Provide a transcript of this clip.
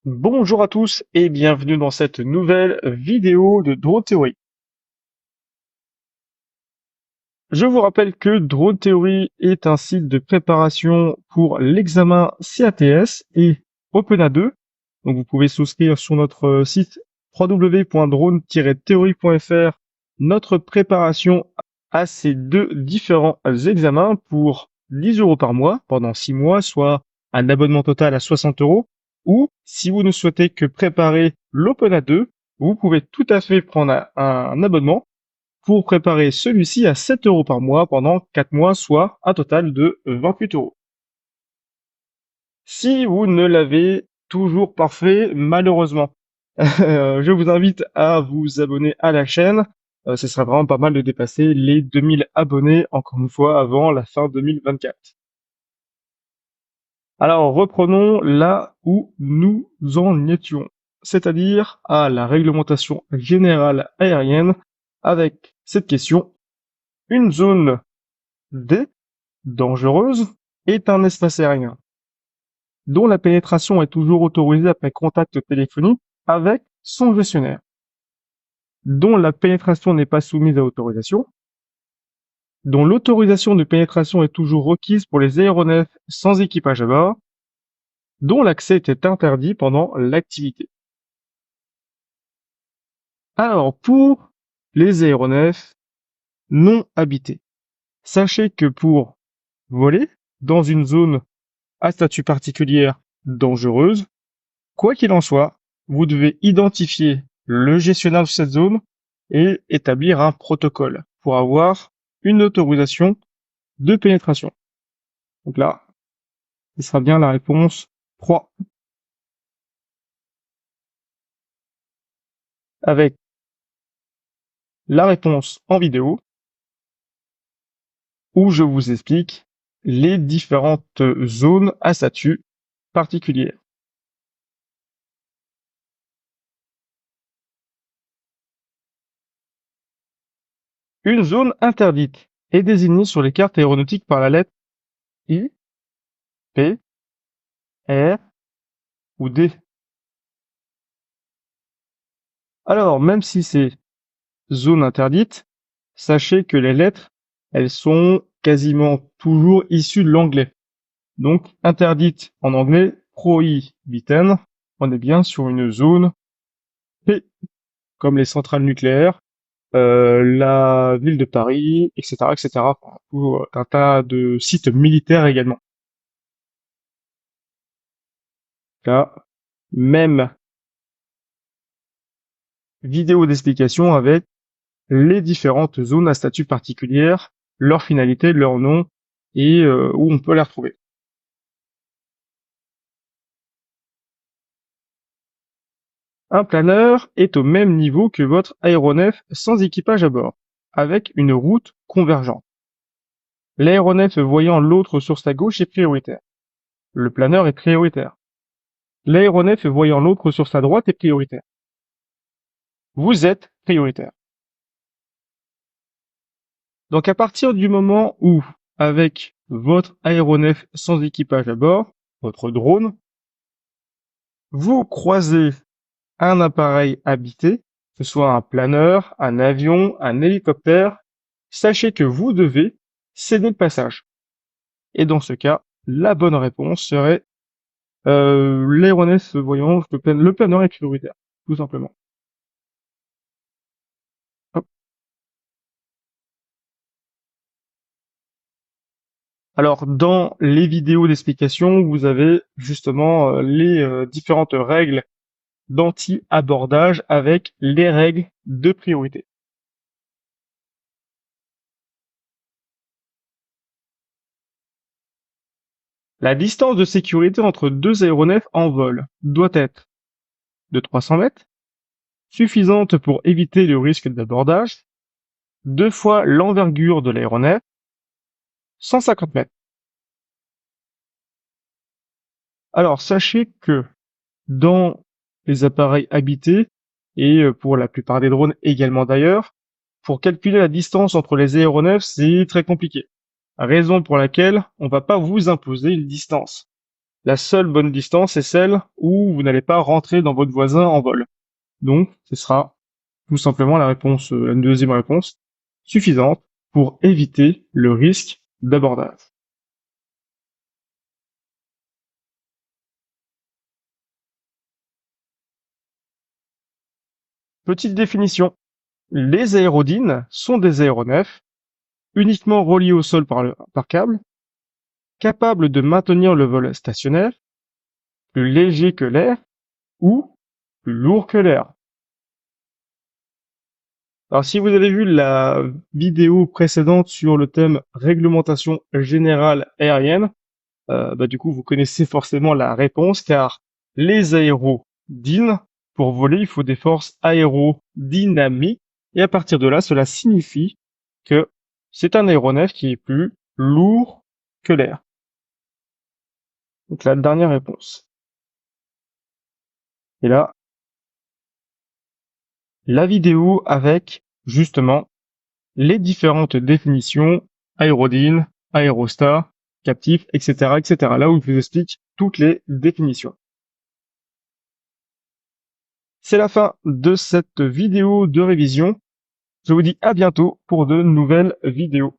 Bonjour à tous et bienvenue dans cette nouvelle vidéo de Drone Theory. Je vous rappelle que Drone Theory est un site de préparation pour l'examen CATS et OpenA2. Donc vous pouvez souscrire sur notre site www.drone-theory.fr notre préparation à ces deux différents examens pour 10 euros par mois pendant 6 mois, soit un abonnement total à 60 euros. Ou si vous ne souhaitez que préparer l'OpenA2, vous pouvez tout à fait prendre un abonnement pour préparer celui-ci à 7 euros par mois pendant 4 mois, soit un total de 28 euros. Si vous ne l'avez toujours pas fait, malheureusement, je vous invite à vous abonner à la chaîne. Ce serait vraiment pas mal de dépasser les 2000 abonnés, encore une fois, avant la fin 2024. Alors, reprenons là où nous en étions, c'est-à-dire à la réglementation générale aérienne avec cette question. Une zone D, dangereuse, est un espace aérien dont la pénétration est toujours autorisée après contact téléphonique avec son gestionnaire, dont la pénétration n'est pas soumise à autorisation, dont l'autorisation de pénétration est toujours requise pour les aéronefs sans équipage à bord, dont l'accès était interdit pendant l'activité. Alors, pour les aéronefs non habités, sachez que pour voler dans une zone à statut particulier dangereuse, quoi qu'il en soit, vous devez identifier le gestionnaire de cette zone et établir un protocole pour avoir une autorisation de pénétration. Donc là, ce sera bien la réponse 3, avec la réponse en vidéo où je vous explique les différentes zones à statut particulier. Une zone interdite est désignée sur les cartes aéronautiques par la lettre I, P, R ou D. Alors, même si c'est zone interdite, sachez que les lettres, elles sont quasiment toujours issues de l'anglais. Donc, interdite en anglais, prohibited, on est bien sur une zone P, comme les centrales nucléaires, la ville de Paris, etc., etc., pour un tas de sites militaires également. Là, même vidéo d'explication avec les différentes zones à statut particulier, leur finalité, leur nom et où on peut les retrouver. Un planeur est au même niveau que votre aéronef sans équipage à bord, avec une route convergente. L'aéronef voyant l'autre sur sa gauche est prioritaire. Le planeur est prioritaire. L'aéronef voyant l'autre sur sa droite est prioritaire. Vous êtes prioritaire. Donc à partir du moment où, avec votre aéronef sans équipage à bord, votre drone, vous croisez un appareil habité, que ce soit un planeur, un avion, un hélicoptère, sachez que vous devez céder le passage. Et dans ce cas, la bonne réponse serait l'aéronef voyant le planeur est prioritaire, tout simplement. Hop. Alors, dans les vidéos d'explication, vous avez justement les différentes règles d'anti-abordage avec les règles de priorité. La distance de sécurité entre deux aéronefs en vol doit être de 300 mètres, suffisante pour éviter le risque d'abordage, 2 fois l'envergure de l'aéronef, 150 mètres. Alors, sachez que dans les appareils habités, et pour la plupart des drones également d'ailleurs, pour calculer la distance entre les aéronefs, c'est très compliqué. Raison pour laquelle on va pas vous imposer une distance. La seule bonne distance est celle où vous n'allez pas rentrer dans votre voisin en vol. Donc, ce sera tout simplement la deuxième réponse, suffisante pour éviter le risque d'abordage. Petite définition. Les aérodynes sont des aéronefs uniquement reliés au sol par câble, capables de maintenir le vol stationnaire, plus léger que l'air ou plus lourd que l'air. Alors si vous avez vu la vidéo précédente sur le thème réglementation générale aérienne, du coup vous connaissez forcément la réponse car les aérodynes, pour voler, il faut des forces aérodynamiques et à partir de là, cela signifie que c'est un aéronef qui est plus lourd que l'air. Donc la dernière réponse. Et là, la vidéo avec justement les différentes définitions aérodyne, aérostat, captif, etc., etc. Là où je vous explique toutes les définitions. C'est la fin de cette vidéo de révision. Je vous dis à bientôt pour de nouvelles vidéos.